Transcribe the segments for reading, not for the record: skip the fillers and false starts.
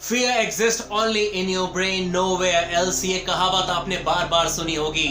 Fear exist only in your brain, nowhere else. ये कहावत आपने बार बार सुनी होगी।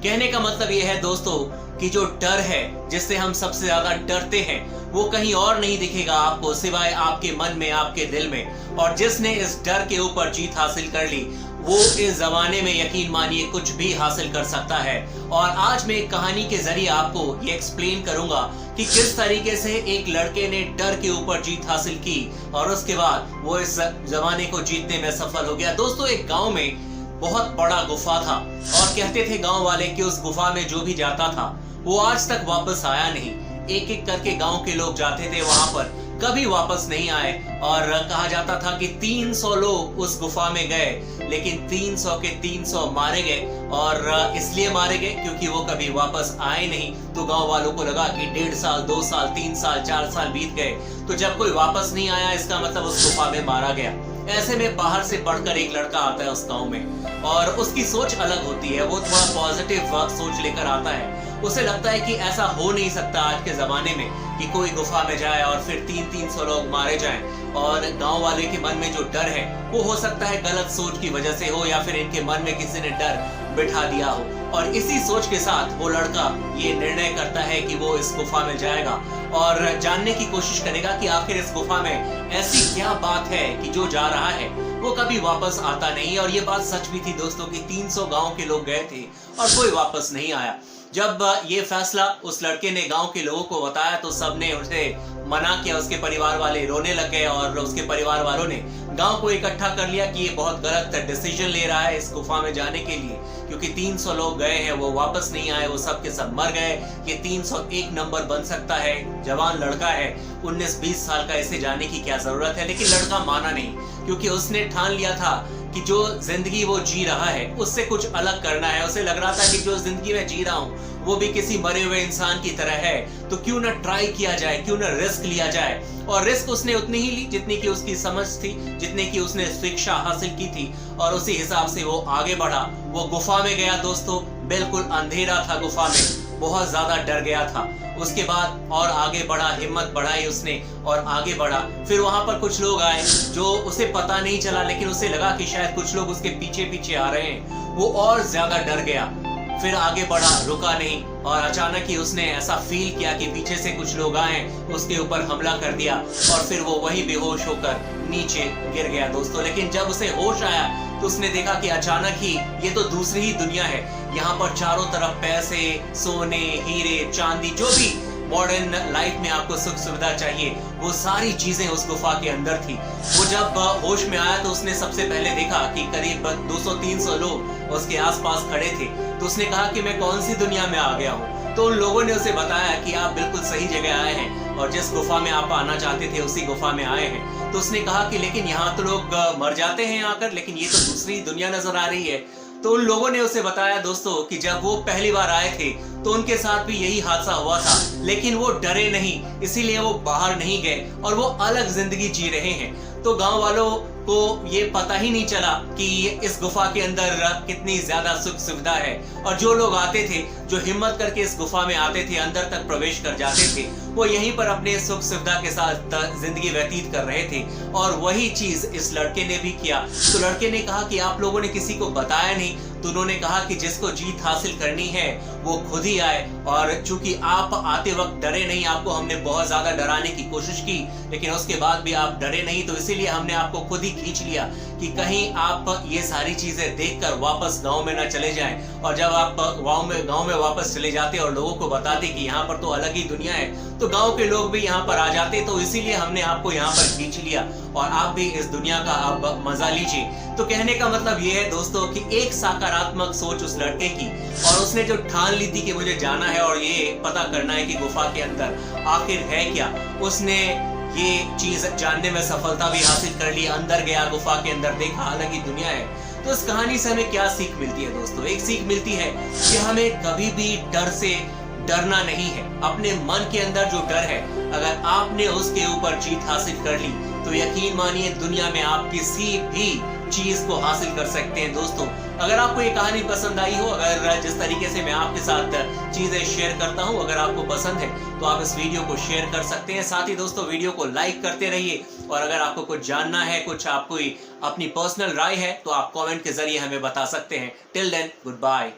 कहने का मतलब ये है दोस्तों कि जो डर है, जिससे हम सबसे ज्यादा डरते हैं, वो कहीं और नहीं दिखेगा आपको सिवाय आपके मन में, आपके दिल में। और जिसने इस डर के ऊपर जीत हासिल कर ली, वो इस जमाने में यकीन मानिए कुछ भी हासिल कर सकता है। और आज मैं एक कहानी के जरिए आपको ये एक्सप्लेन करूंगा कि किस तरीके से एक लड़के ने डर के ऊपर जीत हासिल की और उसके बाद वो इस जमाने को जीतने में सफल हो गया। दोस्तों, एक गांव में बहुत बड़ा गुफा था और कहते थे गांव वाले कि उस गुफा में जो भी जाता था वो आज तक वापस आया नहीं। एक एक करके गांव के लोग जाते थे वहां पर, कभी वापस नहीं आए। और कहा जाता था कि 300 लोग उस गुफा में गए, लेकिन 300 के 300 मारे गए। और इसलिए मारे गए क्योंकि वो कभी वापस आए नहीं। तो गांव वालों को लगा कि 1.5 साल, 2 साल, 3 साल, 4 साल बीत गए, तो जब कोई वापस नहीं आया इसका मतलब उस गुफा में मारा गया। ऐसे में बाहर से पढ़कर एक लड़का आता है उस गांव में और उसकी सोच अलग होती है। वो थोड़ा पॉजिटिव सोच लेकर आता है। उसे लगता है कि ऐसा हो नहीं सकता आज के जमाने में कि कोई गुफा में जाए और फिर 300 लोग मारे जाएं। और गांव वाले के मन में जो डर है वो हो सकता है गलत सोच की वजह से हो, या फिर इनके मन में किसी ने डर बिठा दिया हो। और इसी सोच के साथ वो लड़का ये निर्णय करता है कि वो इस गुफा में जाएगा और जानने की कोशिश करेगा कि आखिर इस गुफा में ऐसी क्या बात है कि जो जा रहा है वो कभी वापस आता नहीं। और ये बात सच भी थी दोस्तों कि 300 गांव के लोग गए थे और कोई वापस नहीं आया। जब ये फैसला उस लड़के ने गांव के लोगों को बताया तो सबने उसे मना किया। उसके परिवार वाले रोने लगे और उसके परिवार वालों ने गांव को इकट्ठा कर लिया कि ये बहुत गलत डिसीजन ले रहा है इस गुफा में जाने के लिए, क्योंकि 300 लोग गए हैं, वो वापस नहीं आए, वो सब के सब मर गए। ये 301 नंबर बन सकता है, जवान लड़का है, 19-20 साल का, इसे जाने की क्या जरूरत है। लेकिन लड़का माना नहीं, क्योंकि उसने ठान लिया था कि जो जिंदगी वो जी रहा है उससे कुछ अलग करना है। उसे लग रहा था कि जो जिंदगी में जी रहा हूँ वो भी किसी मरे हुए इंसान की तरह है, तो क्यों ना ट्राई किया जाए, क्यों ना रिस्क लिया जाए। और रिस्क उसने उतनी ही ली जितनी की उसकी समझ थी, जितनी की उसने शिक्षा हासिल की थी, और उसी हिसाब से वो आगे बढ़ा। वो गुफा में गया दोस्तों, बिल्कुल अंधेरा था गुफा में, बहुत ज्यादा डर गया था। उसके बाद और आगे बढ़ा, हिम्मत बढ़ाई उसने और आगे बढ़ा। फिर वहां पर कुछ लोग आए जो उसे पता नहीं चला, लेकिन उसे लगा कि शायद कुछ लोग उसके पीछे पीछे आ रहे हैं। वो और ज्यादा डर गया, फिर आगे बढ़ा, रुका नहीं, और अचानक ही उसने ऐसा फील किया कि पीछे से कुछ लोग आए, उसके ऊपर हमला कर दिया और फिर वो वही बेहोश होकर नीचे गिर गया दोस्तों। लेकिन जब उसे होश आया तो उसने देखा कि अचानक ही ये तो दूसरी ही दुनिया है। यहाँ पर चारों तरफ पैसे, सोने, हीरे, चांदी, जो भी मॉडर्न लाइफ में आपको सुख सुविधा चाहिए, वो सारी चीजें उस गुफा के अंदर थी। वो जब होश में आया तो उसने सबसे पहले देखा कि करीब 200-300 लोग उसके आसपास खड़े थे। तो उसने कहा कि मैं कौन सी दुनिया में आ गया हूँ। तो उन लोगों ने उसे बताया कि आप बिल्कुल सही जगह आए हैं और जिस गुफा में आप आना चाहते थे उसी गुफा में आए हैं। तो उसने कहा कि लेकिन यहाँ तो लोग मर जाते हैं आकर, लेकिन ये तो दूसरी दुनिया नजर आ रही है। तो उन लोगों ने उसे बताया दोस्तों कि जब वो पहली बार आए थे तो उनके साथ भी यही हादसा हुआ था, लेकिन वो डरे नहीं, इसीलिए वो बाहर नहीं गए और वो अलग जिंदगी जी रहे हैं। तो गांव वालों को ये पता ही नहीं चला कि इस गुफा के अंदर कितनी ज्यादा सुख सुविधा है। और जो लोग आते थे, जो हिम्मत करके इस गुफा में आते थे, अंदर तक प्रवेश कर जाते थे, वो यहीं पर अपने सुख सुविधा के साथ जिंदगी व्यतीत कर रहे थे। और वही चीज इस लड़के ने भी किया। तो लड़के ने कहा कि आप लोगों ने किसी को बताया नहीं। तो उन्होंने कहा कि जिसको जीत हासिल करनी है वो खुद ही आए। और चूंकि आप आते वक्त डरे नहीं, आपको हमने बहुत ज्यादा डराने की कोशिश की, लेकिन उसके बाद भी आप डरे नहीं, तो इसीलिए हमने आपको खुद ही खींच लिया कि कहीं आप ये सारी चीजें देखकर वापस गांव में ना चले जाएं। और जब आप गांव में वापस चले जाते और लोगों को बताते कि यहाँ पर तो अलग ही दुनिया है, तो गांव के लोग भी यहाँ पर आ जाते। तो इसीलिए हमने आपको यहाँ पर खींच लिया और आप भी इस दुनिया का अब मजा लीजिए। तो कहने का मतलब ये है दोस्तों कि एक सकारात्मक सोच उस लड़के की, और उसने जो ठान ली थी कि मुझे जाना है और ये पता करना है कि गुफा के अंदर आखिर है क्या, उसने ये चीज जानने में सफलता भी हासिल कर ली। अंदर गया, गुफा के अंदर देखा, अलग ही दुनिया है। तो इस कहानी से हमें क्या सीख मिलती है दोस्तों? एक सीख मिलती है कि हमें कभी भी डर से डरना नहीं है। अपने मन के अंदर जो डर है, अगर आपने उसके ऊपर जीत हासिल कर ली तो यकीन मानिए दुनिया में आप किसी भी चीज को हासिल कर सकते हैं। दोस्तों अगर आपको ये कहानी पसंद आई हो, अगर जिस तरीके से मैं आपके साथ चीजें शेयर करता हूं अगर आपको पसंद है तो आप इस वीडियो को शेयर कर सकते हैं। साथ ही दोस्तों वीडियो को लाइक करते रहिए, और अगर आपको कुछ जानना है, कुछ आपको अपनी पर्सनल राय है तो आप कमेंट के जरिए हमें बता सकते हैं। Till then good bye.